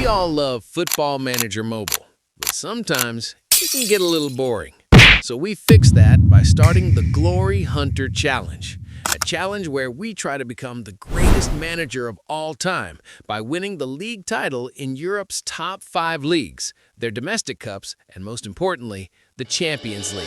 all love Football Manager Mobile, but sometimes it can get a little boring. So we fix that by starting the Glory Hunter Challenge, a challenge where we try to become the greatest manager of all time by winning the league title in Europe's top 5 leagues, their domestic cups, and most importantly, the Champions League.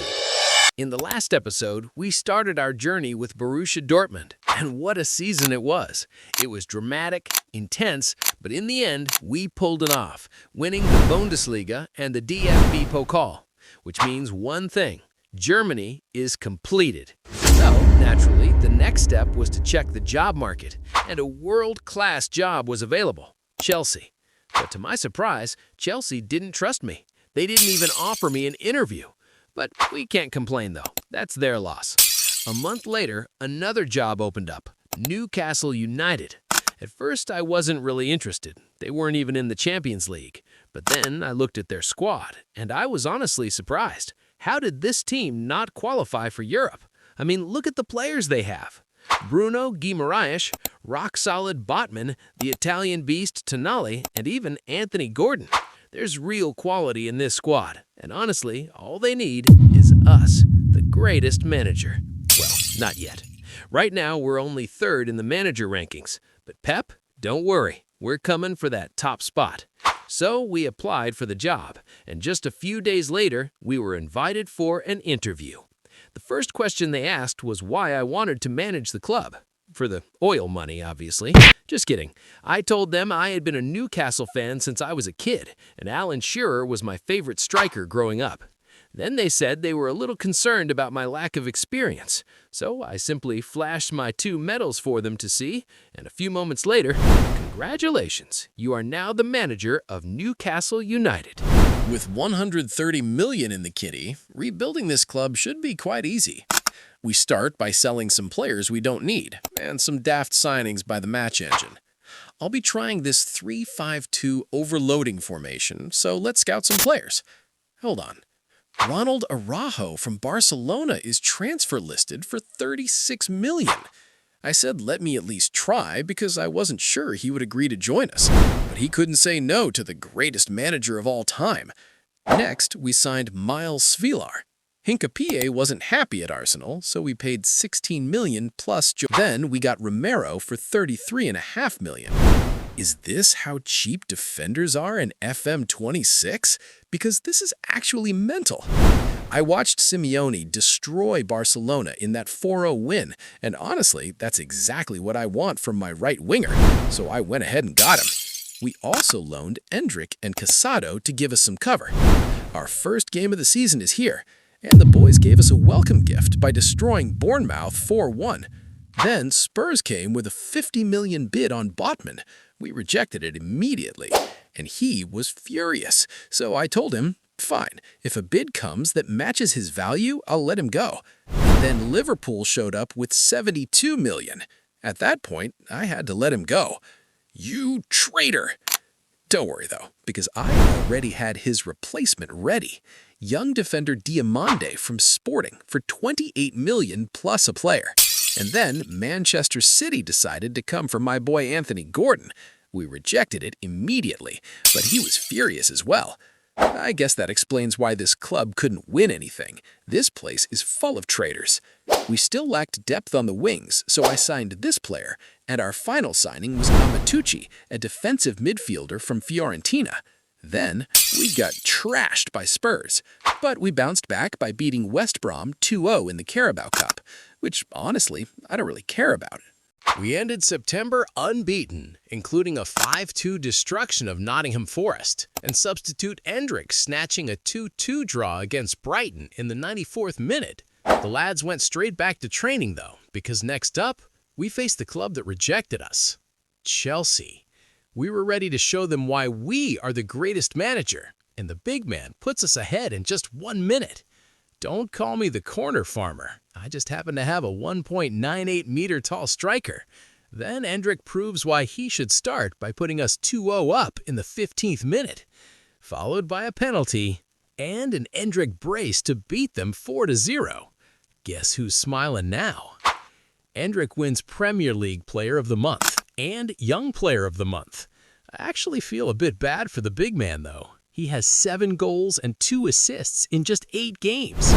In the last episode, we started our journey with Borussia Dortmund, and what a season it was. It was dramatic, intense, but in the end, we pulled it off, winning the Bundesliga and the DFB Pokal, which means one thing: Germany is completed. So, naturally, the next step was to check the job market, and a world-class job was available: Chelsea. But to my surprise, Chelsea didn't trust me. They didn't even offer me an interview. But we can't complain, though. That's their loss. A month later, another job opened up: Newcastle United. At first, I wasn't really interested. They weren't even in the Champions League. But then I looked at their squad, and I was honestly surprised. How did this team not qualify for Europe? I mean, look at the players they have. Bruno Guimaraes, rock-solid Botman, the Italian beast Tonali, and even Anthony Gordon. There's real quality in this squad, and honestly, all they need is us, the greatest manager. Well, not yet. Right now, we're only 3rd in the manager rankings. But Pep, don't worry, we're coming for that top spot. So we applied for the job, and just a few days later, we were invited for an interview. The first question they asked was why I wanted to manage the club. For the oil money, obviously. Just kidding. I told them I had been a Newcastle fan since I was a kid, and Alan Shearer was my favorite striker growing up. Then they said they were a little concerned about my lack of experience, so I simply flashed my 2 medals for them to see, and a few moments later, congratulations, you are now the manager of Newcastle United. With $130 million in the kitty, rebuilding this club should be quite easy. We start by selling some players we don't need, and some daft signings by the match engine. I'll be trying this 3-5-2 overloading formation, so let's scout some players. Hold on. Ronald Araujo from Barcelona is transfer listed for $36 million. I said let me at least try because I wasn't sure he would agree to join us, but he couldn't say no to the greatest manager of all time. Next, we signed Miles Svilar. Hincapié wasn't happy at Arsenal, so we paid $16 million plus. Then we got Romero for $33.5 million. Is this how cheap defenders are in FM26? Because this is actually mental. I watched Simeone destroy Barcelona in that 4-0 win, and honestly, that's exactly what I want from my right winger, so I went ahead and got him. We also loaned Endrick and Casado to give us some cover. Our first game of the season is here, and the boys gave us a welcome gift by destroying Bournemouth 4-1. Then Spurs came with a $50 million bid on Botman. We rejected it immediately, and he was furious. So I told him, fine, if a bid comes that matches his value, I'll let him go. Then Liverpool showed up with $72 million. At that point, I had to let him go. You traitor! Don't worry, though, because I already had his replacement ready. Young defender Diamande from Sporting for $28 million plus a player. And then Manchester City decided to come for my boy Anthony Gordon. We rejected it immediately, but he was furious as well. I guess that explains why this club couldn't win anything. This place is full of traitors. We still lacked depth on the wings, so I signed this player, and our final signing was Amatucci, a defensive midfielder from Fiorentina. Then, we got trashed by Spurs, but we bounced back by beating West Brom 2-0 in the Carabao Cup, which, honestly, I don't really care about. We ended September unbeaten, including a 5-2 destruction of Nottingham Forest, and substitute Endrick snatching a 2-2 draw against Brighton in the 94th minute. The lads went straight back to training, though, because next up, we faced the club that rejected us, Chelsea. We were ready to show them why we are the greatest manager, and the big man puts us ahead in just 1 minute. Don't call me the corner farmer. I just happen to have a 1.98-meter tall striker. Then Endrick proves why he should start by putting us 2-0 up in the 15th minute, followed by a penalty and an Endrick brace to beat them 4-0. Guess who's smiling now? Endrick wins Premier League Player of the Month and Young Player of the Month. I actually feel a bit bad for the big man, though. He has 7 goals and 2 assists in just 8 games.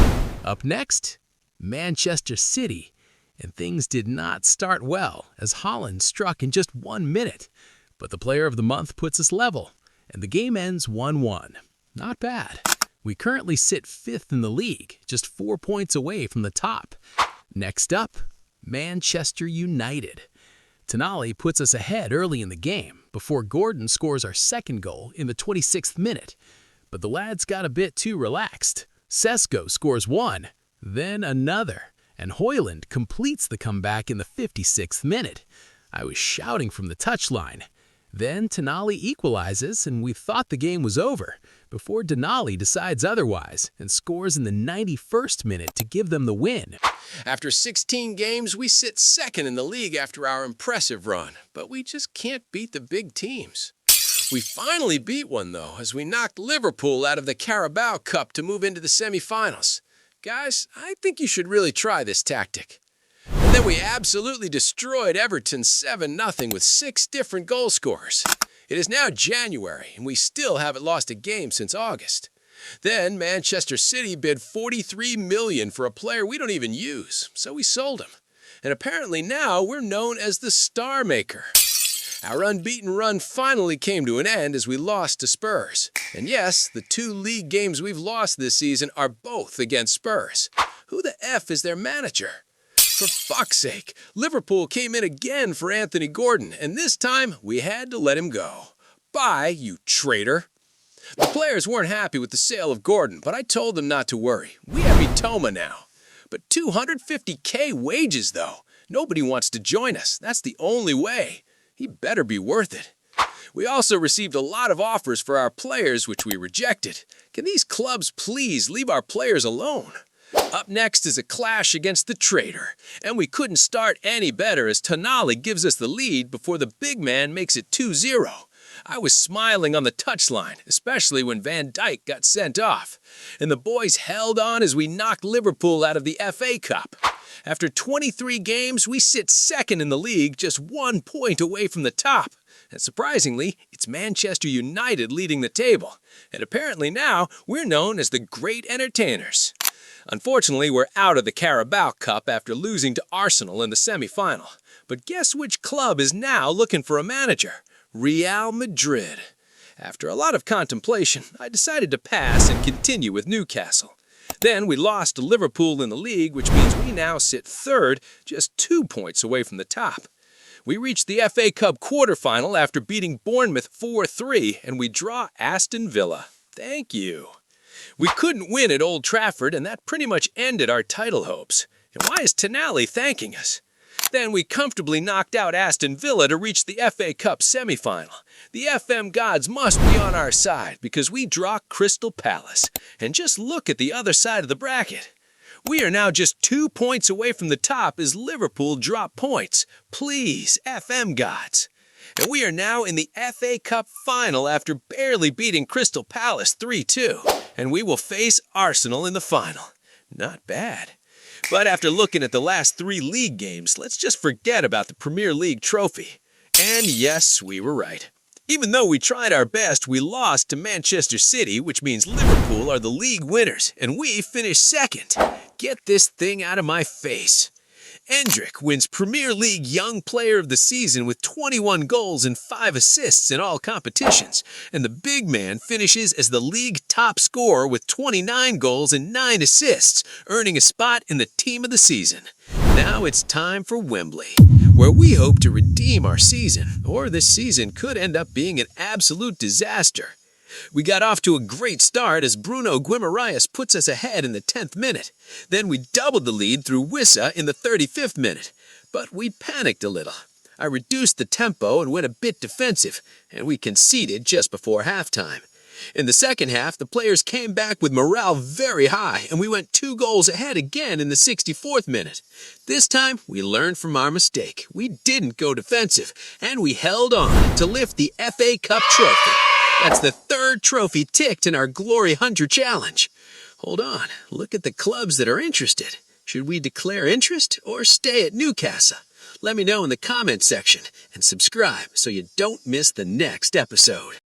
Up next, Manchester City. And things did not start well as Haaland struck in just 1 minute. But the player of the month puts us level, and the game ends 1-1. Not bad. We currently sit 5th in the league, just 4 points away from the top. Next up, Manchester United. Tonali puts us ahead early in the game before Gordon scores our second goal in the 26th minute. But the lads got a bit too relaxed. Sesko scores 1, then another, and Højlund completes the comeback in the 56th minute. I was shouting from the touchline. Then Tonali equalizes, and we thought the game was over, before Denali decides otherwise and scores in the 91st minute to give them the win. After 16 games, we sit 2nd in the league after our impressive run, but we just can't beat the big teams. We finally beat one, though, as we knocked Liverpool out of the Carabao Cup to move into the semi-finals. Guys, I think you should really try this tactic. And then we absolutely destroyed Everton 7-0 with 6 different goal scorers. It is now January, and we still haven't lost a game since August. Then Manchester City bid $43 million for a player we don't even use, so we sold him. And apparently now we're known as the Star Maker. Our unbeaten run finally came to an end as we lost to Spurs. And yes, the 2 league games we've lost this season are both against Spurs. Who the F is their manager? For fuck's sake, Liverpool came in again for Anthony Gordon, and this time we had to let him go. Bye, you traitor. The players weren't happy with the sale of Gordon, but I told them not to worry. We have Mitoma now. But $250K wages, though. Nobody wants to join us. That's the only way. He better be worth it. We also received a lot of offers for our players, which we rejected. Can these clubs please leave our players alone? Up next is a clash against the traitor, and we couldn't start any better as Tonali gives us the lead before the big man makes it 2-0. I was smiling on the touchline, especially when Van Dijk got sent off, and the boys held on as we knocked Liverpool out of the FA Cup. After 23 games, we sit 2nd in the league, just 1 point away from the top. And surprisingly, it's Manchester United leading the table, and apparently now we're known as the Great Entertainers. Unfortunately, we're out of the Carabao Cup after losing to Arsenal in the semi-final. But guess which club is now looking for a manager? Real Madrid. After a lot of contemplation, I decided to pass and continue with Newcastle. Then we lost to Liverpool in the league, which means we now sit 3rd, just 2 points away from the top. We reached the FA Cup quarterfinal after beating Bournemouth 4-3, and we draw Aston Villa. Thank you. We couldn't win at Old Trafford, and that pretty much ended our title hopes. And why is Tonali thanking us? Then we comfortably knocked out Aston Villa to reach the FA Cup semi-final. The FM gods must be on our side because we draw Crystal Palace. And just look at the other side of the bracket. We are now just 2 points away from the top as Liverpool drop points. Please, FM gods. And we are now in the FA Cup final after barely beating Crystal Palace 3-2. And we will face Arsenal in the final. Not bad. But after looking at the last 3 league games, let's just forget about the Premier League trophy. And yes, we were right. Even though we tried our best, we lost to Manchester City, which means Liverpool are the league winners, and we finished 2nd. Get this thing out of my face. Endrick wins Premier League Young Player of the Season with 21 goals and 5 assists in all competitions, and the big man finishes as the league top scorer with 29 goals and 9 assists, earning a spot in the Team of the Season. Now it's time for Wembley, where we hope to redeem our season, or this season could end up being an absolute disaster. We got off to a great start as Bruno Guimaraes puts us ahead in the 10th minute. Then we doubled the lead through Wissa in the 35th minute. But we panicked a little. I reduced the tempo and went a bit defensive, and we conceded just before halftime. In the second half, the players came back with morale very high, and we went 2 goals ahead again in the 64th minute. This time, we learned from our mistake. We didn't go defensive, and we held on to lift the FA Cup trophy. That's the 3rd trophy ticked in our Glory Hunter Challenge. Hold on, look at the clubs that are interested. Should we declare interest or stay at Newcastle? Let me know in the comments section and subscribe so you don't miss the next episode.